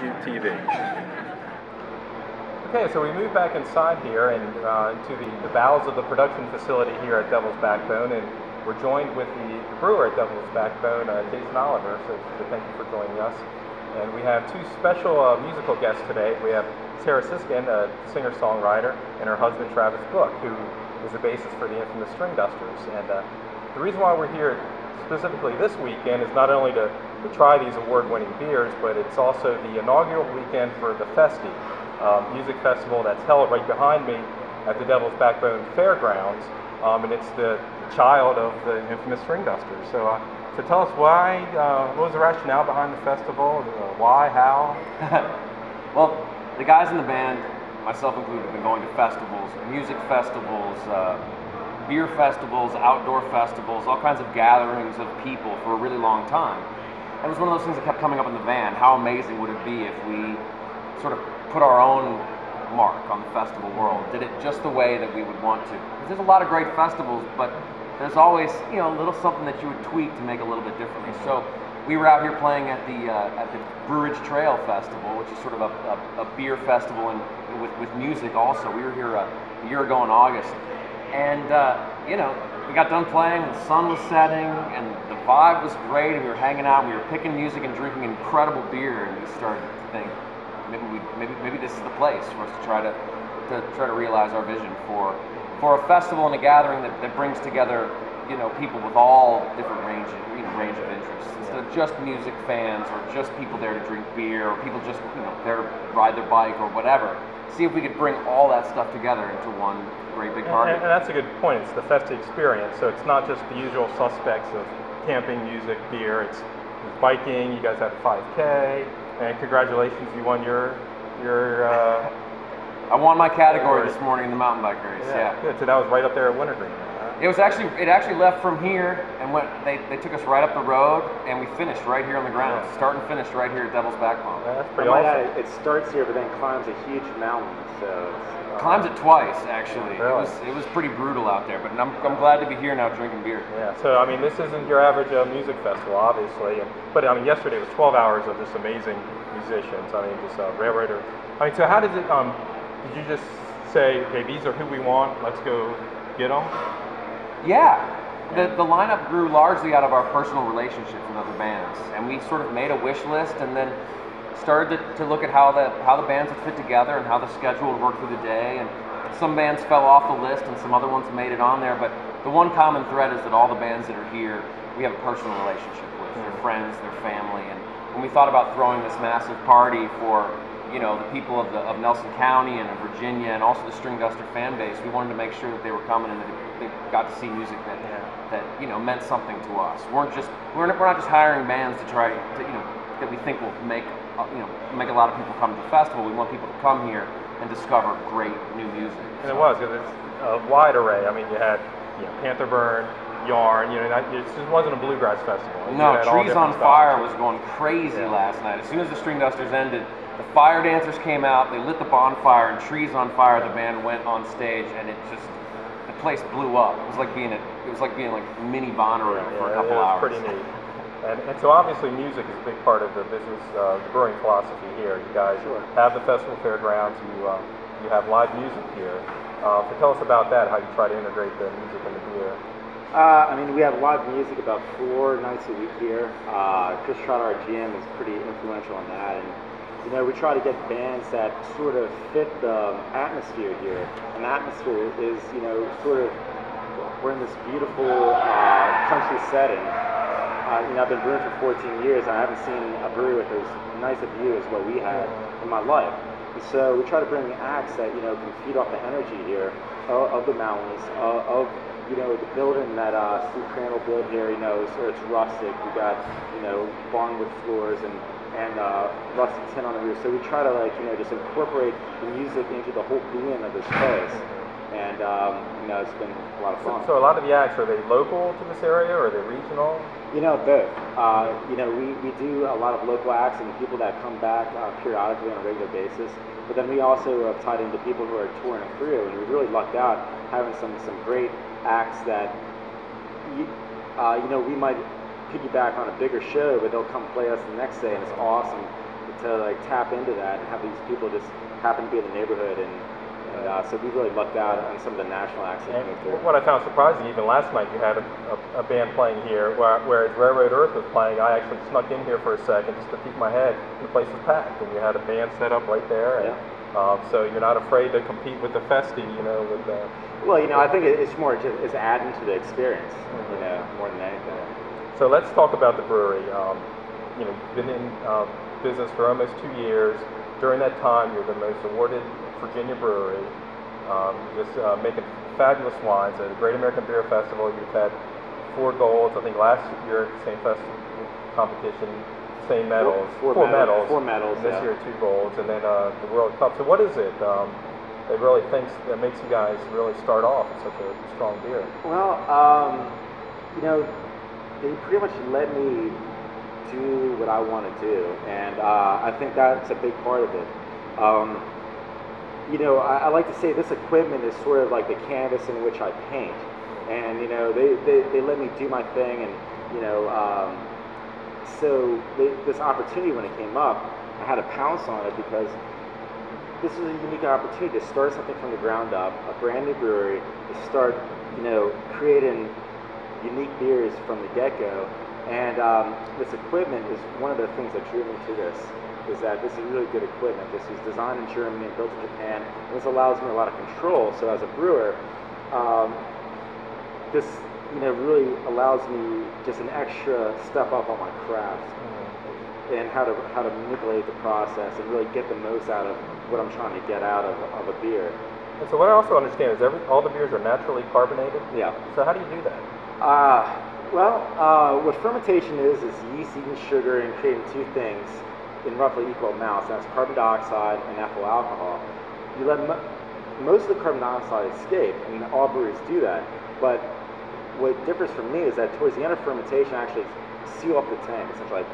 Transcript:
MyJoogTV. Okay, so we moved back inside here and into the bowels of the production facility here at Devil's Backbone, and we're joined with the brewer at Devil's Backbone, Jason Oliver. So thank you for joining us. And we have two special musical guests today. We have Sarah Siskind, a singer-songwriter, and her husband Travis Book, who is the bassist for the infamous String Dusters. And the reason why we're here specifically this weekend is not only to try these award-winning beers, but it's also the inaugural weekend for the Festi music festival that's held right behind me at the Devil's Backbone Fairgrounds, and it's the child of the infamous String Dusters. So tell us why, what was the rationale behind the festival, why, how? Well, the guys in the band, myself included, have been going to festivals, music festivals, beer festivals, outdoor festivals, all kinds of gatherings of people for a really long time. And it was one of those things that kept coming up in the van. How amazing would it be if we sort of put our own mark on the festival world, did it just the way that we would want to? Because there's a lot of great festivals, but there's always, you know, a little something that you would tweak to make it a little bit differently. So we were out here playing at the Brewing Trail Festival, which is sort of a beer festival and with music also. We were here a year ago in August, and you know, we got done playing, and the sun was setting, and the vibe was great, and we were hanging out, and we were picking music and drinking incredible beer, and we started to think, maybe this is the place for us to try to realize our vision for a festival and a gathering that brings together, you know, people with all different range of interests, instead of just music fans or just people there to drink beer or people just, you know, there to ride their bike or whatever. See if we could bring all that stuff together into one great big party. And that's a good point. It's the Festi experience. So it's not just the usual suspects of camping, music, beer. It's biking. You guys had a 5K, and congratulations, you won your. I won my category this morning in the mountain bike race. Yeah. Good. So that was right up there at Wintergreen. It actually left from here and went. They took us right up the road, and we finished right here on the ground. Yeah. Start and finish right here at Devil's Backbone. Yeah, that's pretty awesome. It starts here, but then climbs a huge mountain. So climbs it twice, actually. Really? It was pretty brutal out there, but I'm glad to be here now drinking beer. Yeah. So I mean, this isn't your average music festival, obviously, but I mean, yesterday was 12 hours of just amazing musicians. I mean, just railroader. I mean, so how did it? Did you just say, okay, these are who we want, let's go get them? Yeah. The lineup grew largely out of our personal relationships with other bands, and we sort of made a wish list and then started to look at how the bands would fit together and how the schedule would work through the day. And some bands fell off the list and some other ones made it on there, but the one common thread is that all the bands that are here, we have a personal relationship with. They're friends, they're family, and when we thought about throwing this massive party for, you know, the people of Nelson County and of Virginia and also the String Duster fan base, we wanted to make sure that they were coming and that they got to see music that you know, meant something to us. We're not just hiring bands to try to, you know, that we think will make a lot of people come to the festival. We want people to come here and discover great new music. And it was, because it's a wide array. I mean, you had, you know, Panther Burn, Yarn, you know, it just wasn't a bluegrass festival. No, Trees on Fire was going crazy last night. As soon as the String Dusters ended, the fire dancers came out, they lit the bonfire, and Trees on Fire, the band went on stage, and it just, the place blew up. It was like being like mini Bonnaroo for a couple hours. It was pretty neat. And so obviously music is a big part of the business, the brewing philosophy here. You guys have the festival fairgrounds, you have live music here. So tell us about that, how you try to integrate the music and the beer. I mean, we have live music about 4 nights a week here. Chris Trotter, our GM, is pretty influential on that. And you know, we try to get bands that sort of fit the atmosphere here. And the atmosphere is, you know, sort of, we're in this beautiful country setting. You know, I've been brewing for 14 years, and I haven't seen a brewery with as nice a view as what we had in my life. And so we try to bring acts that, you know, can feed off the energy here of the mountains, of, you know, the building that Steve Crandall built here, you know, so it's rustic. We got, you know, barnwood floors and rusty tin on the roof. So we try to, like, you know, just incorporate the music into the whole being of this place. And, you know, it's been a lot of fun. So a lot of the acts, are they local to this area or are they regional? You know, both. You know, we do a lot of local acts and people that come back periodically on a regular basis. But then we also have tied into people who are touring through, and we really lucked out having some great acts that, you know, we might piggyback on a bigger show, but they'll come play us the next day, and it's awesome. The to like tap into that and have these people just happen to be in the neighborhood, and so we really lucked out on some of the national acts that came through. What I found surprising, even last night you had a band playing here, whereas Railroad Earth was playing. I actually snuck in here for a second just to peek my head, and the place was packed, and you had a band set up right there. And, so you're not afraid to compete with the Festi, you know, with the... Well, you know, I think it's more just it's adding to the experience, you know, more than anything. So let's talk about the brewery. You know, you've been in business for almost 2 years. During that time, you're the most awarded Virginia brewery. Just making fabulous wines at the Great American Beer Festival. You've had 4 golds. I think last year at the same festival competition, same medals. Four medals. 4 medals. And this year 2 golds, and then the World Cup. So what is it that really that makes you guys really start off with such a strong beer? Well, you know, they pretty much let me do what I want to do, and I think that's a big part of it. You know, I like to say this equipment is sort of like the canvas in which I paint, and you know, they let me do my thing, and you know, so this opportunity when it came up, I had to pounce on it because this is a unique opportunity to start something from the ground up, a brand new brewery, to start, you know, creating unique beers from the get-go. And this equipment is one of the things that drew me to this, is that this is really good equipment. This is designed in Germany and built in Japan, and this allows me a lot of control. So as a brewer, this, you know, really allows me just an extra step up on my craft and how to manipulate the process and really get the most out of what I'm trying to get out of a beer. And so what I also understand is all the beers are naturally carbonated? Yeah. So how do you do that? Well, what fermentation is yeast eating sugar and creating 2 things in roughly equal amounts. That's carbon dioxide and ethyl alcohol. You let most of the carbon dioxide escape, and all breweries do that. But what differs for me is that towards the end of fermentation, I actually seal up the tank, essentially.